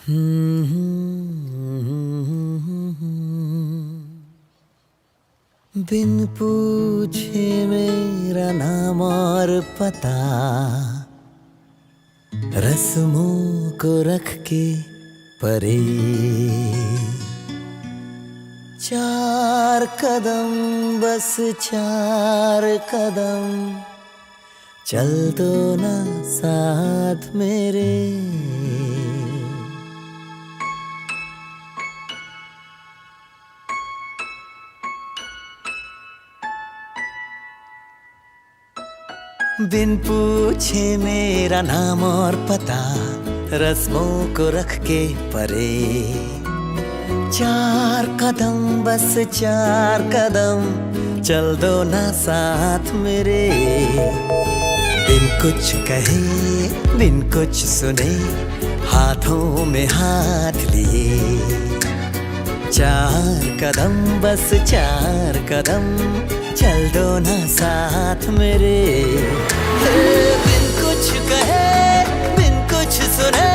बिन पूछे मेरा नाम और पता, रस्मों को रख के परे, चार कदम बस चार कदम, चल दो ना साथ मेरे। बिन पूछे मेरा नाम और पता, रस्मों को रख के परे, चार कदम बस चार कदम, चल दो ना साथ मेरे। बिन कुछ कहे बिन कुछ सुने, हाथों में हाथ लिए, चार कदम बस चार कदम, चल दो ना साथ मेरे। बिन कुछ कहे बिन कुछ सुने,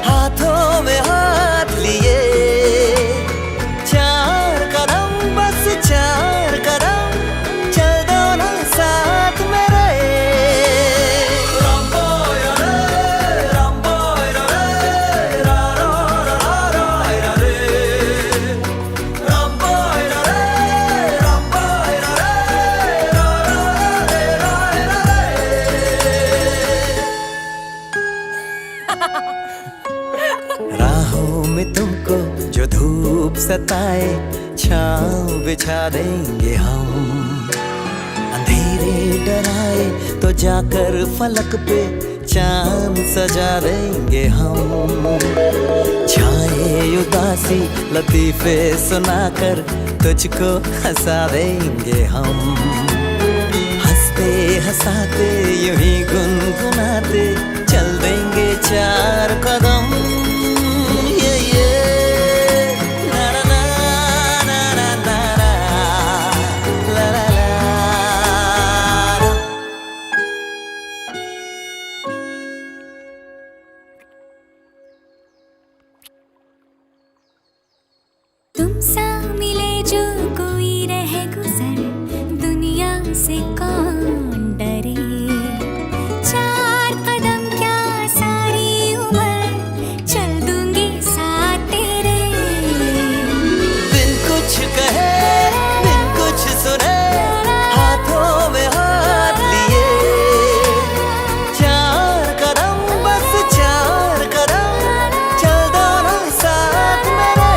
हाथों में हाथ लिए, चार कदम बस चार कदम, चल दो ना साथ मेरे। राहों में तुमको जो धूप सताए, छाँव बिछा देंगे हम। अंधेरे डराए तो जाकर फलक पे चांद सजा देंगे हम। छाए उदासी लतीफे सुनाकर तुझको हंसा देंगे हम। हंसते हंसाते यूं ही गुनगुनाते चल देंगे चार कदम। तुमसा मिले जो कोई रहे गुजर, दुनिया से कौन डरे। चार कदम क्या सारी उम्र, चल दूंगी साथ तेरे। बिन कुछ कहे बिन कुछ सुने, हाथों में हाथ लिए, चार कदम बस चार कदम, चल दो ना साथ मेरे।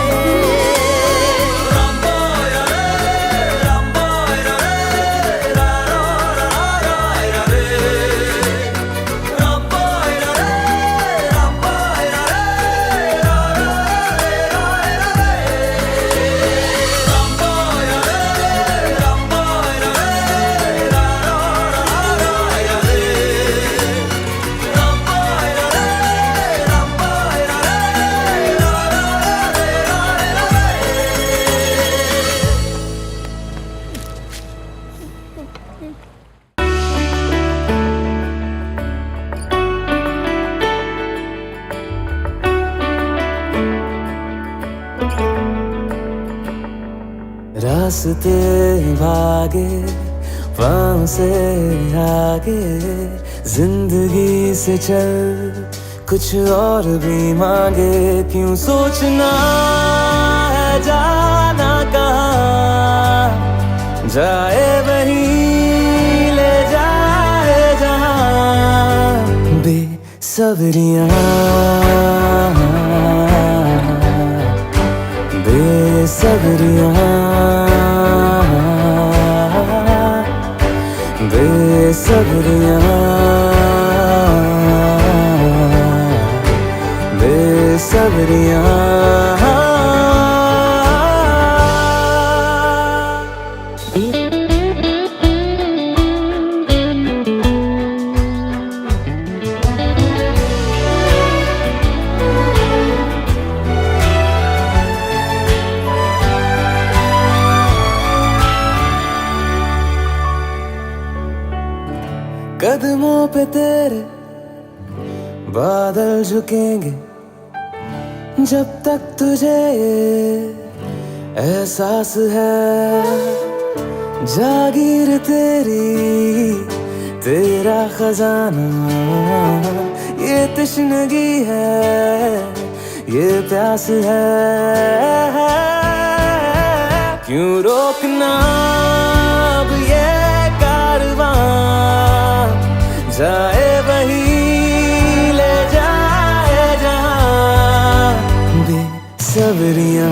रास्ते भागे पाँव से आगे, जिंदगी से चल कुछ और भी मांगे। क्यों सोचना है जाना कहाँ, जाए वहीं ले जाए जहाँ। बेसब्रियाँ बेसब्रियाँ बेसब्रियाँ बेसब्रियाँ। कदमों पे तेरे बादल झुकेंगे, जब तक तुझे एहसास है, जागीर तेरी तेरा खजाना, ये तश्नगी है, ये प्यास है। क्यों रोकना अब ये कारवां, जाए वही ले जाए जहां। बेसब्रियां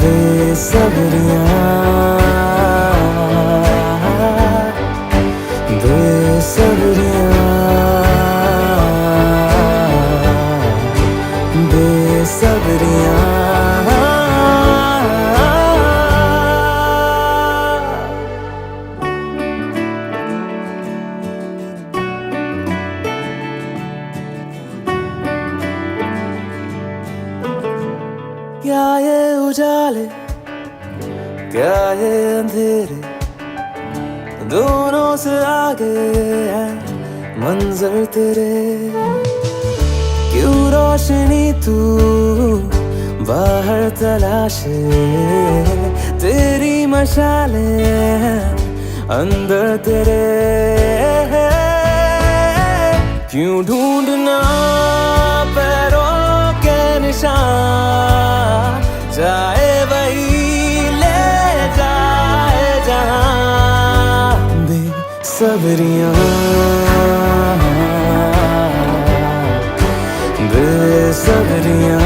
बेसब्रियां बेसब्रियां बेसब्रियां। क्या ये उजाले क्या ये अंधेरे, दोनों से आगे है मंजर तेरे। क्यों रोशनी तू बाहर तलाशे, तेरी मशालें हैं अंदर तेरे। क्यों ढूंढना पैरों के निशान, जाए वही ले जाए जहां। बेसब्रियां बेसब्रियां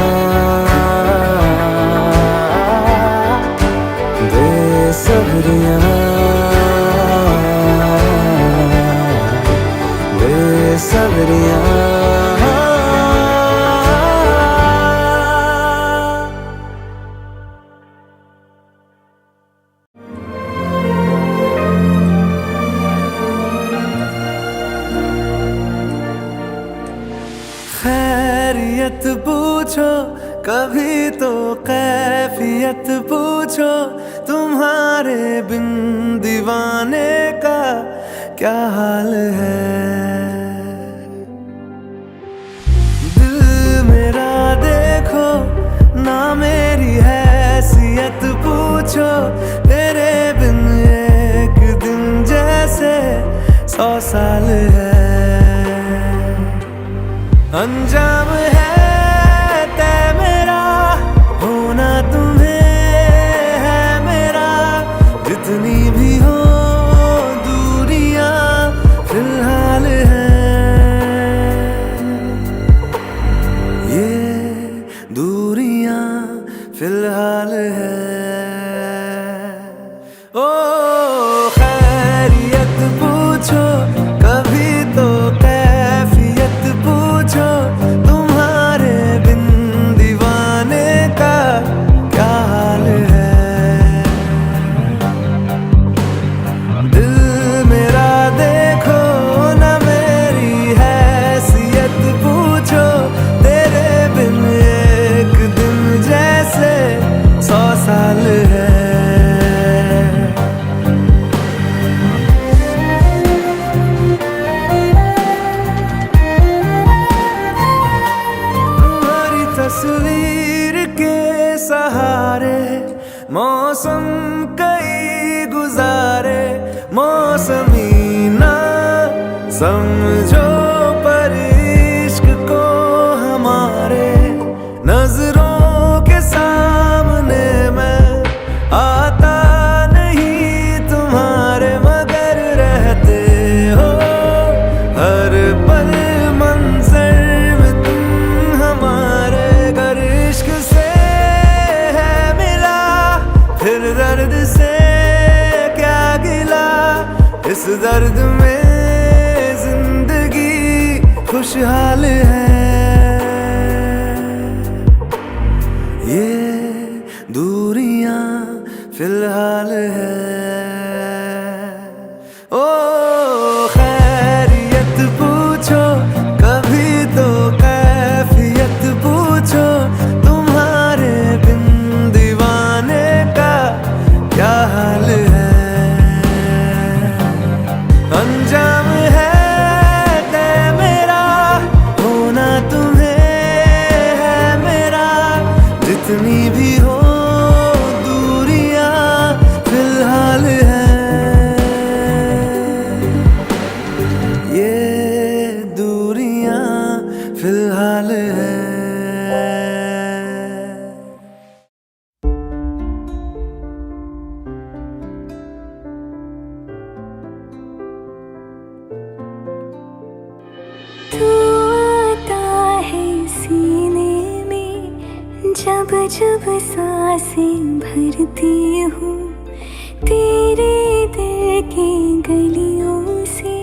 बेसब्रियां बेसब्रियां। खैरियत पूछो कभी तो कैफियत पूछो, तुम्हारे बिन दीवाने का क्या हाल है। दिल मेरा देखो ना मेरी हैसियत पूछो, तेरे बिन एक दिन जैसे 100 साल है। अंजाम है तय मेरा, होना तुम्हें है मेरा। जितनी भी हो दूरियां फिलहाल है, ये दूरियां फिलहाल है। ओ खैरियत पूछो कभी तो कैफियत पूछो, तुम्हारे बिन दीवाने का क्या हाल है। दिल मेरा देखो ना मेरी हैसियत पूछो, तेरे बिन एक दिन जैसे 100 साल है। तस्वीर के सहारे मौसम कई गुजारे, मौसमी ना समझो पर इश्क को हमारे। नजरों के सामने मैं आता नहीं तुम्हारे, मगर रहते हो हर पल मंजर में तुम हमारे। इश्क से है मिला फिर दर्द से क्या गिला, इस दर्द में जिंदगी खुशहाल है। ये दूरियां फिलहाल है। ओ खैरियत पूछो कभी तो कैफियत पूछो, तुम्हारे बिन दीवाने का क्या हाल है। अंजाम है तय मेरा, अजब सांसें भरती हूँ तेरे दिल की गलियों से,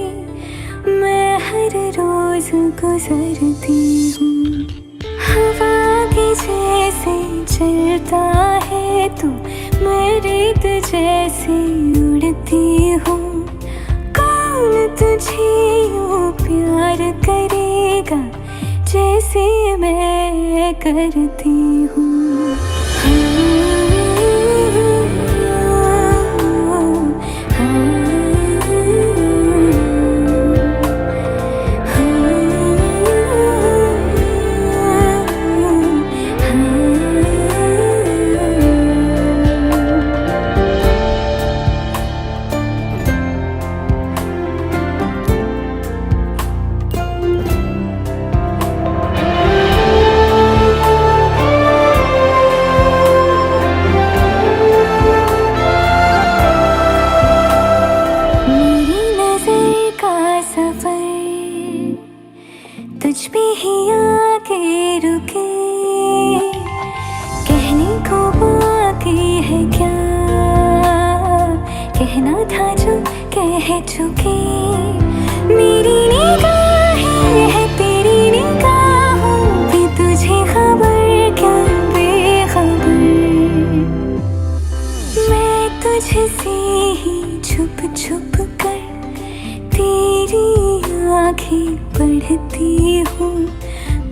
मैं हर रोज गुजरती हूँ। हवा के जैसे चलता है तू, मैं रेत जैसे उड़ती हूँ। कौन तुझे यूँ प्यार करेगा जैसे मैं करती हूँ। तुझ पे ही आके रुके, कहने को बाकी है क्या, कहना था जो कह चुके। मेरी निगाहें है तेरी निगाहों की, तुझे खबर क्या बेखबर। मैं तुझसे ही छुप छुप कर तेरी आँखें पढ़ती हूँ।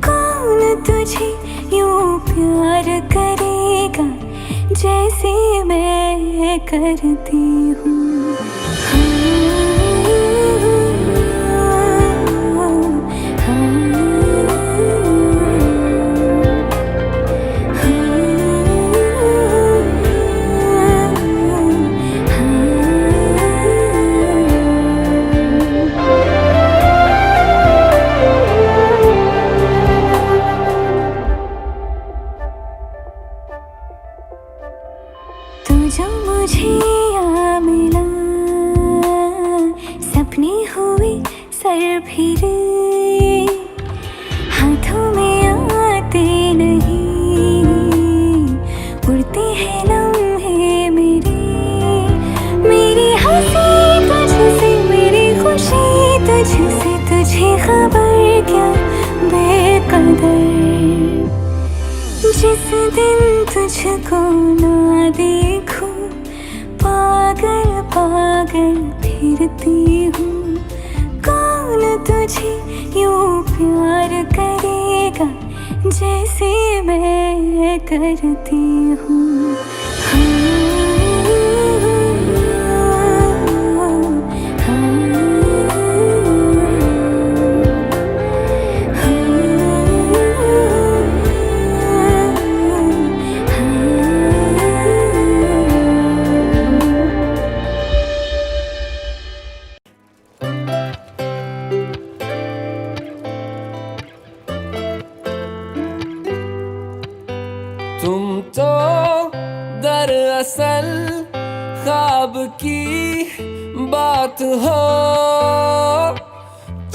कौन तुझे यूँ प्यार करेगा जैसे मैं करती हूँ। तू जो मुझे आ मिला, सपने हुए सर फिरे, हाथों में आते नहीं, उड़ते हैं लम्हे मेरे। मेरी हंसी तुझसे, मेरी खुशी तुझसे, तुझे खबर क्या बेकदर। जिस दिन तुझको ना देखूं, पागल पागल फिरती हूँ। कौन तुझे यूँ प्यार करेगा जैसे मैं करती हूँ। तुम तो दरअसल ख्वाब की बात हो,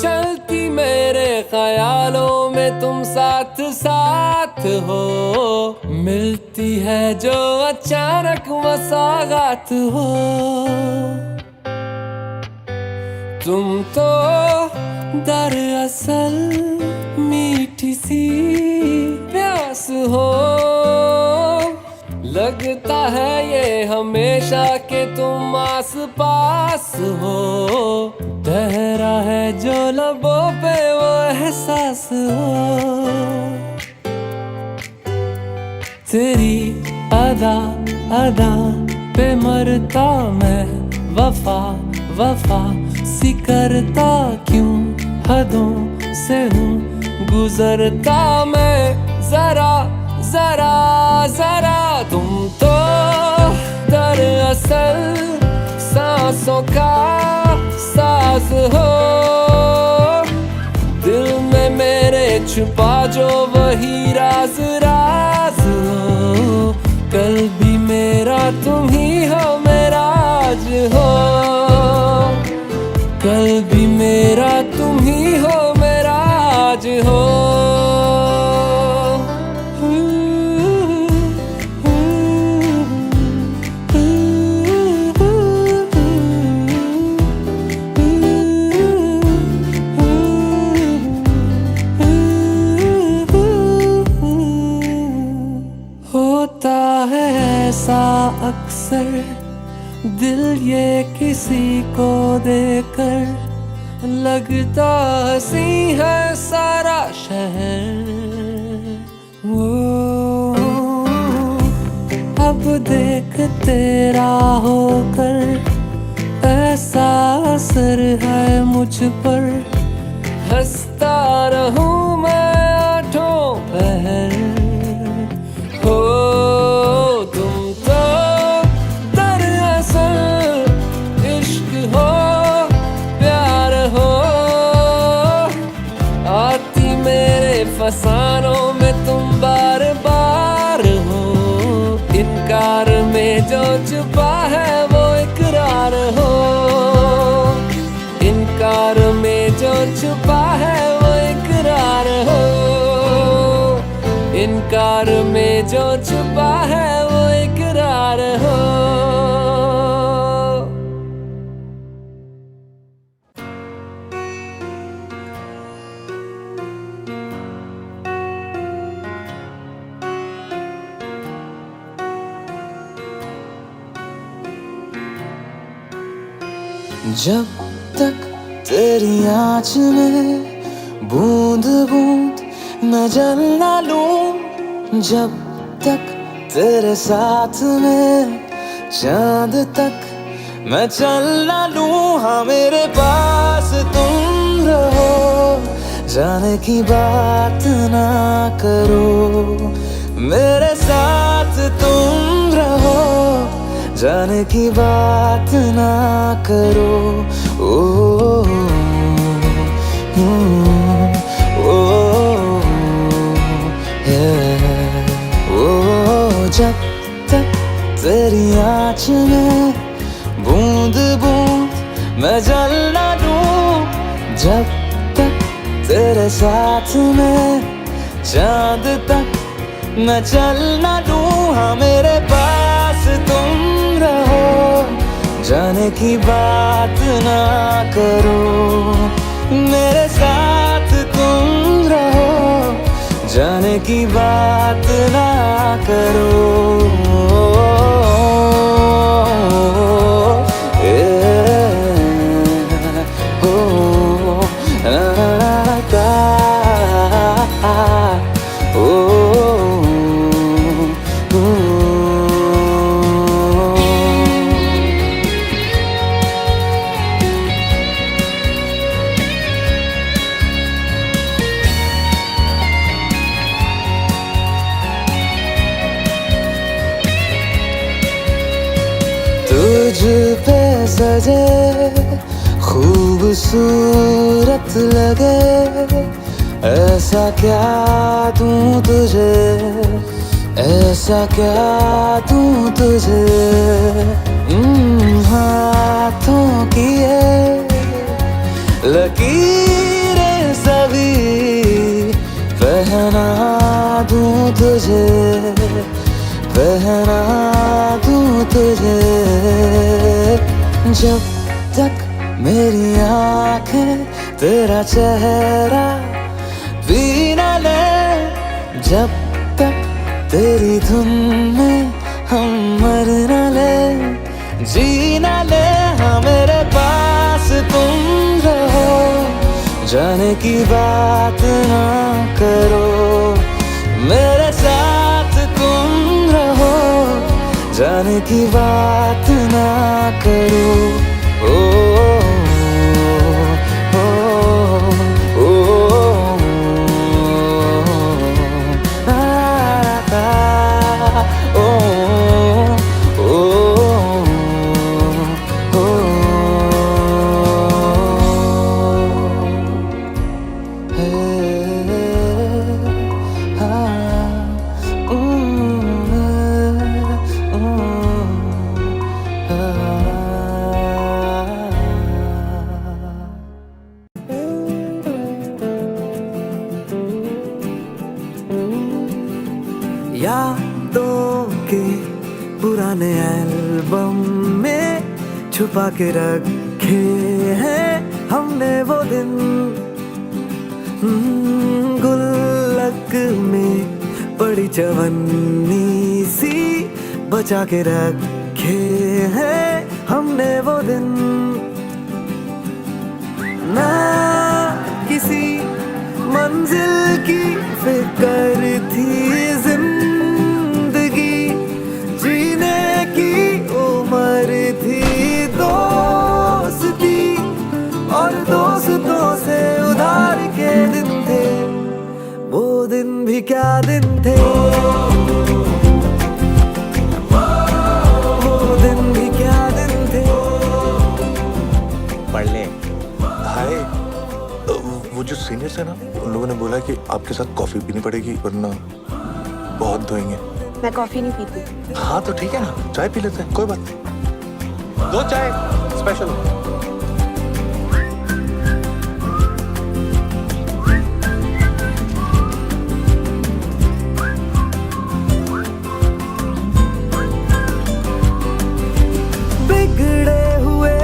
चलती मेरे ख्यालों में तुम साथ साथ हो। मिलती है जो अचानक मसागात हो। तुम तो दरअसल मीठी सी प्यास हो, लगता है ये हमेशा के तुम आस पास हो। ठहरा है जो लबों पे वो एहसास हो। तेरी अदा अदा पे मरता मैं, वफा वफा सी करता क्यों, हदों से हूँ गुजरता मैं। जरा जरा जरा तुम तो दरअसल सांसों का साज हो। दिल में मेरे छुपा जो वही राज राज हो। कल भी मेरा तुम ही हो, मेरा आज हो। कल भी मेरा तुम ही हो, मेरा आज हो। अक्सर दिल ये किसी को देकर लगता हंसी है सारा शहर। वो अब देख तेरा होकर ऐसा असर है मुझ पर, हंसता रहूं मैं आठों पहर। हो तुम तो दरअसल इश्क हो प्यार हो, आती मेरे फसानों में तुम बार बार हो। इनकार में जो छुपा है वो इकरार हो, इनकार में जो छुपा है वो इकरार हो, इनकार में जो छुपा है वो इकरार हो। जब तक तेरी आँच में बूंद बूंद मैं जल ना लूं, जब तक तेरे साथ में चांद तक मैं चल ना लूं। हाँ मेरे पास तुम रहो, जाने की बात ना करो, मेरे साथ तुम रहो, जाने की बात ना करो। ओ, जब तक तेरी आँच में बूंद बूंद मैं जल ना लूं, जब तक तेरे साथ में चांद तक मैं चल ना लूं। हाँ मेरे पास तुम रहो, जाने की बात ना करो, मेरे साथ तुम रहो, जाने की बात ना करो। तुझ पे सजे खूबसूरत लगे, ऐसा क्या दूं तुझे, ऐसा क्या दूं तुझे। हाथों की ये लकीरें सभी पहना दूं तुझे, पहना दूं तुझे। जब तक मेरी आँखें तेरा चेहरा भी न ले, जब तक तेरी धुन में हम मर न ले, जी न ले। हाँ मेरे पास तुम रहो, जाने की बात ना करो, मेरे साथ तुम रहो, जाने की बात ना करो। ओ यादों के पुराने एल्बम में छुपा के रखे हैं हमने वो दिन, गुल्लक में पड़ी चवन्नी सी बचा के रखे हैं हमने वो दिन, ना किसी मंजिल की फिक्र थी, जिंदगी जीने की उम्र थी, दोस्ती और दोस्तों से उधार के दिन थे, वो दिन भी क्या दिन थे, वो दिन भी क्या दिन थे। पढ़ ले। हाय, वो जो सीनियर्स है ना, उन लोगों ने बोला कि आपके साथ कॉफी पीनी पड़ेगी वरना बहुत धोएंगे। मैं कॉफी नहीं पीती। हाँ तो ठीक है ना, चाय पी लेते हैं, कोई बात नहीं। 2 चाय स्पेशल। बिगड़े हुए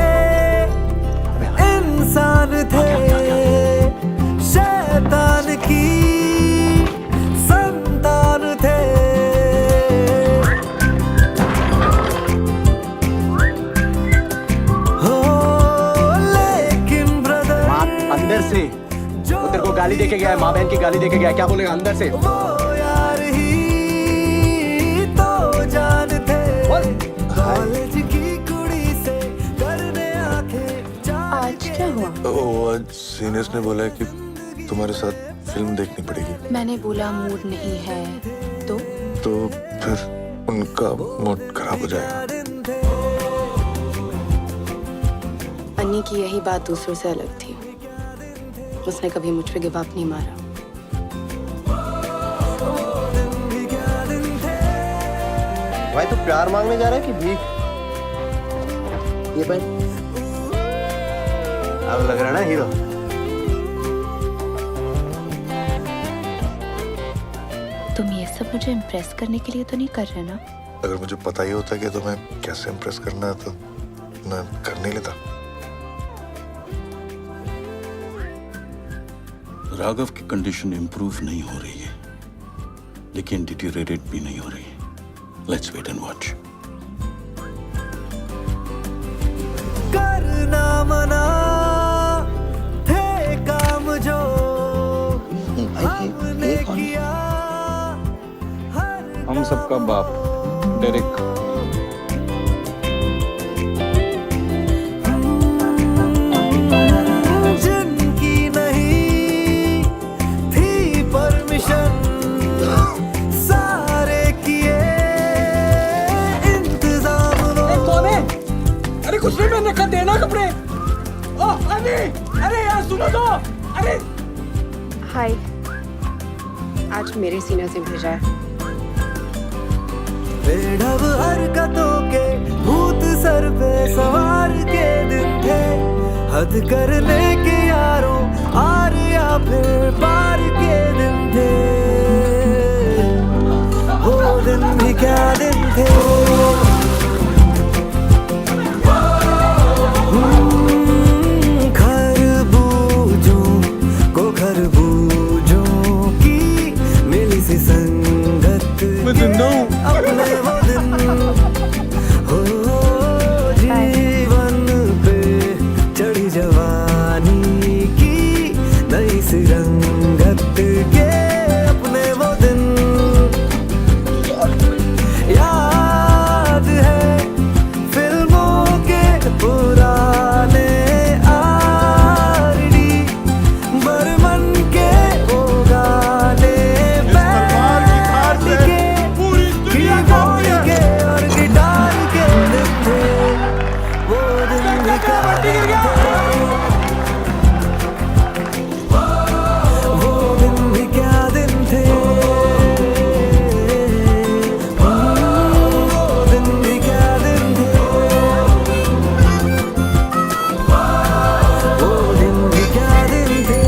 इंसान थे, शैतान की संतान थे, हो लेकिन ब्रदर अंदर से वो तेरे को गाली देके गया है, माँ बहन की गाली देके गया है, क्या बोलेगा अंदर से? वो यार ही तो जान थे, कॉलेज की कुड़ी से करने आंखें आज क्या हुआ? वो आज सीनियर्स ने बोला है कि तुम्हारे साथ फिल्म देखनी पड़ेगी। मैंने बोला मूड नहीं है तो फिर उनका मूड खराब हो जाएगा। अन्नी की यही बात दूसरों से अलग थी, उसने कभी मुझ पे गिव अप नहीं मारा। भाई तू प्यार मांगने जा रहा है कि भीख? ये भाई अब लग रहा है ना हीरो। तुम ये सब मुझे इम्प्रेस करने के लिए तो नहीं कर रहे ना? अगर मुझे पता ही होता कि तुम्हें कैसे इम्प्रेस करना है तो मैं कर नहीं लेता। राघव की कंडीशन इंप्रूव नहीं हो रही है, लेकिन डिटीरियरेट भी नहीं हो रही है। Let's wait and watch. करना मना थे काम जो हमने किया, हम सबका बाप डेरिक। जिनकी नहीं थी परमिशन, सारे किए इंतजाम। अरे कुछ नहीं मैंने कहा, देना कपड़े। अरे यार सुनो तो। अरे हाय, आज मेरे सीनियर से भेजा है। बेढब हरकतों के भूत सर पे सवार के दिन थे, हद करने के यारों आर या फिर पार के दिन थे, वो दिन भी क्या दिन थे। खरबूजों को खरबूजों की मिली सी संगत के अपने वो दिन, हो जीवन पे चढ़ी जवानी की नई सी रंगत के अपने वो दिन, याद है फिल्मों के पुराने आरडी, बर्मन के वो गाने बैठ के कीबोर्ड के और गिटार के दिन थे, वो दिन भी क्या दिन थे, वो दिन भी क्या दिन थे, वो दिन भी क्या दिन थे, वो दिन भी क्या दिन थे।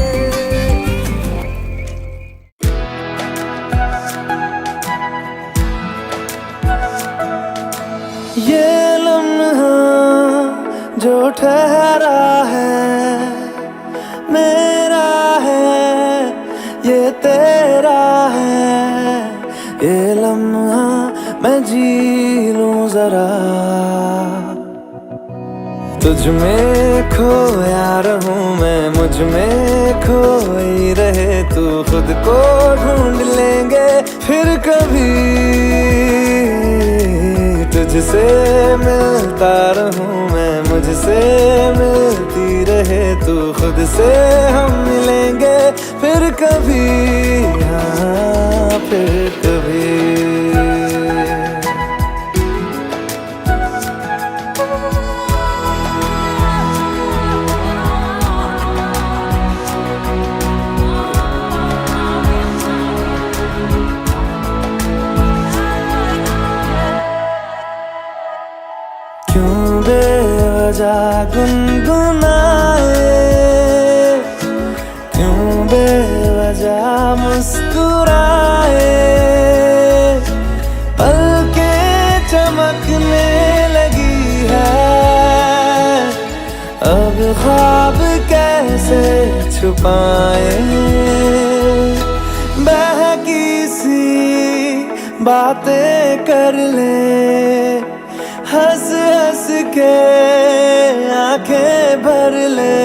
ये लम्हा जो ठहरा है मेरा है, ये तेरा है, ये लम्हा मैं जी तुझ में खोया रहूं मैं, मुझ में खोई रहे तू, खुद को ढूंढ लेंगे फिर कभी। तुझसे मिलता रहूं मैं, मुझसे मिलती रहे तू, खुद से हम मिलेंगे फिर कभी, हाँ फिर कभी। क्यों बेवजह गुनगुनाए, क्यों बेवजह मुस्कुराए, पलकें चमकने लगी है, अब ख्वाब कैसे छुपाए। बहकी सी बातें कर ले, हंस हंस के आंखें भर ले,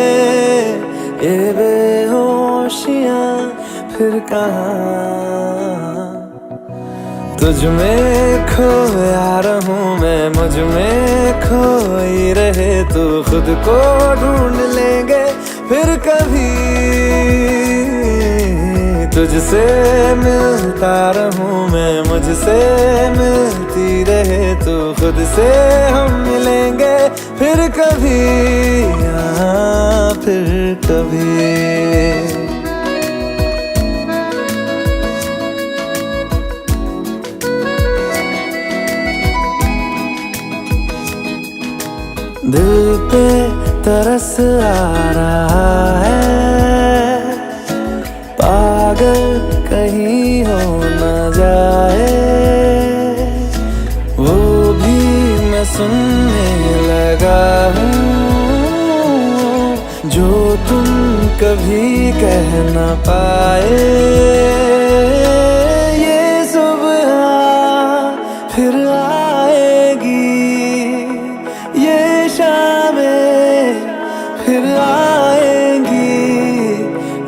ये बेहोशियां फिर कहाँ। तुझ में खोया रहूं मैं, मुझ में खोई रहे तू, खुद को ढूंढ लेंगे फिर कभी। तुझसे मिलता रहूं मैं, मुझसे मिलती रहे तू, खुद से हम मिलेंगे फिर कभी, हाँ फिर कभी। दिल पे तरस आ रहा है, पागल कहीं हो न जाए, वो भी मैं सुनने लगा हूँ, जो तुम कभी कह न पाए। ये सुबह फिर आएगी, ये शामें फिर आएंगी,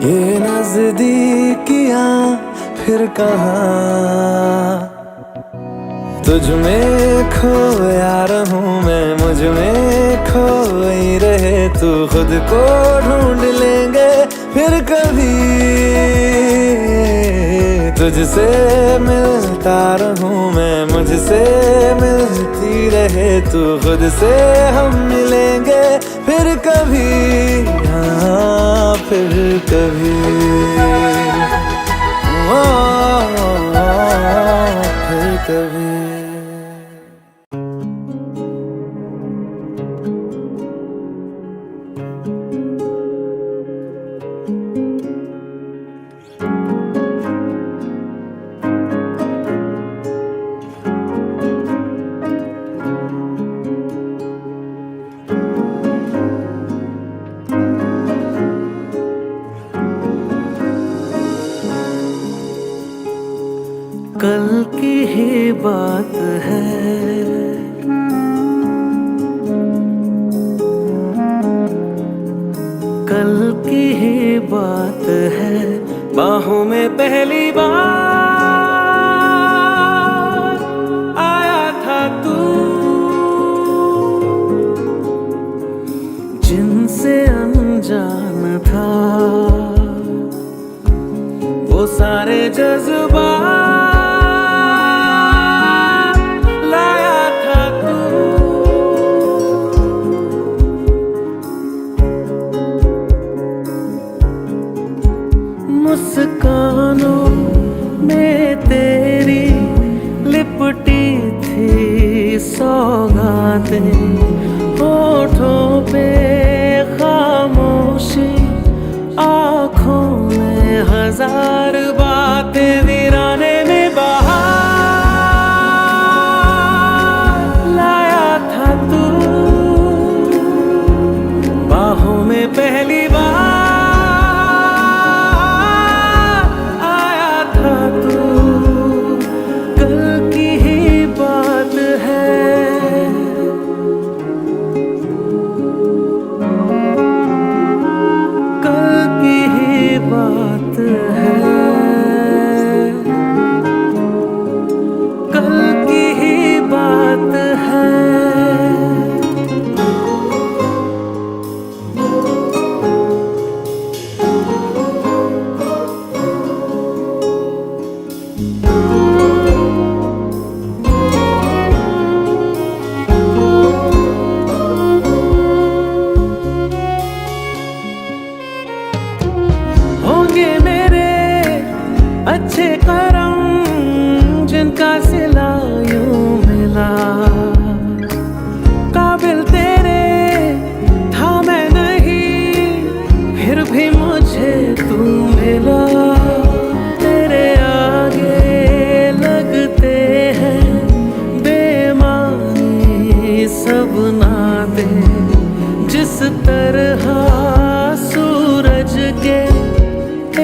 ये नजदीकियां फिर कहाँ। तुझ में खोया रहूं मैं, मुझ में खोई रहे तू, खुद को ढूंढ लेंगे फिर कभी। तुझसे मिलता रहूं मैं, मुझसे मिलती रहे तू, खुद से हम मिलेंगे फिर कभी, हाँ फिर कभी, फिर कभी। कल की ही बात है, कल की ही बात है, बाहों में पहली बार आया था तू, जिनसे अनजान था वो सारे जज्बात मुस्कानों में तेरी लिपटी थी सौगातें, होठों पे खामोशी, आँखों में हजार बातें, वीराने में बहार लाया था तू, बाहों में पहली बार सब नाते जिस तरह सूरज के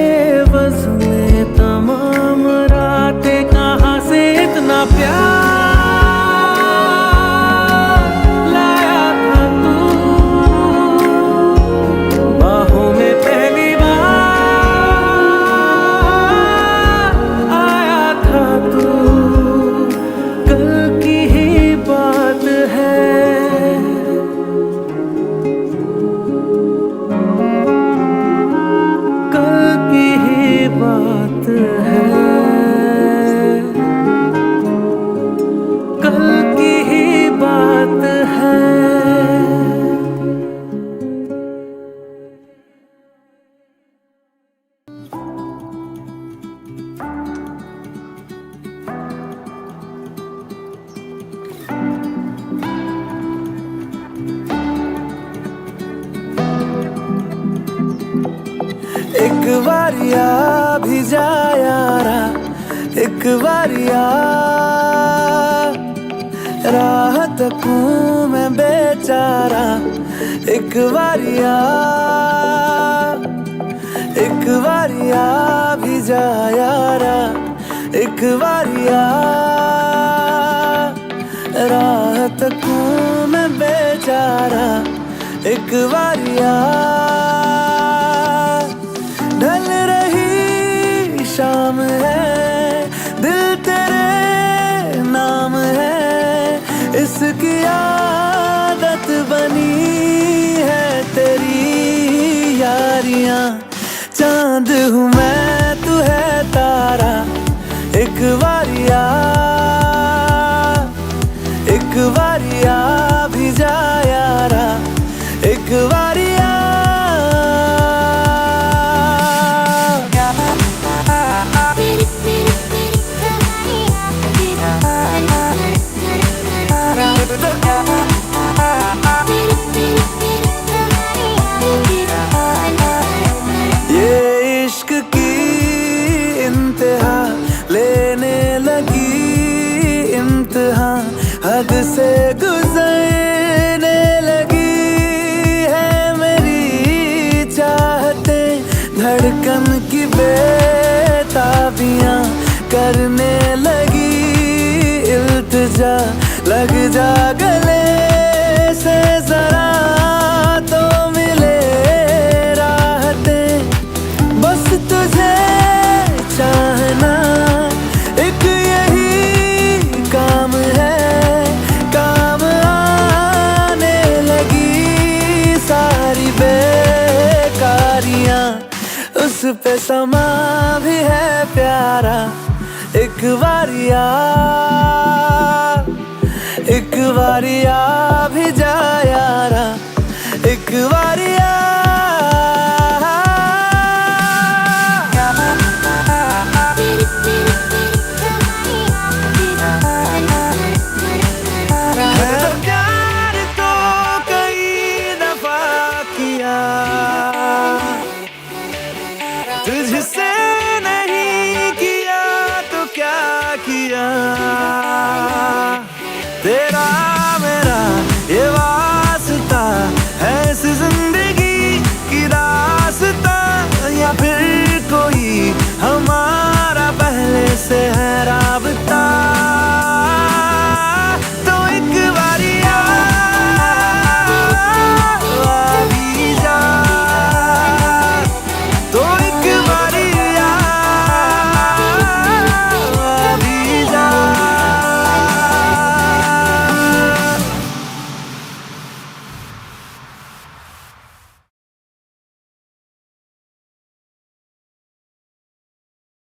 एवज में तमाम रातें, कहाँ से इतना प्यार लाया था तू बाहों में पहली बार आया था तू। कल की ही बात है, कल की ही बात है, कल की ही बात है। एक बारिया भी जा यारा, एक बारिया राह तकूं मैं बेचारा। एक बारिया भी जा यारा, एक बारिया राह तकूं मैं बेचारा। एक बारिया ढल रही शाम है, दिल तेरे नाम है, इसकी आदत बनी है तेरी यारियां। चांद हूँ मैं तू है तारा, एक बारिया भी जा यारा, एक बारिया। ये इश्क की इंतहा लेने लगी इम्तिहान, हद से गुजरने लगी है मेरी चाहतें। धड़कन की बेताबियां करने लगी इल्तिजा, लग जा गले से जरा तो मिले राहतें। बस तुझे चाहना एक यही काम है, काम आने लगी सारी बेकारियां। उस पे समा भी है प्यारा, एक बारिया भी जा यारा, एक बारिया।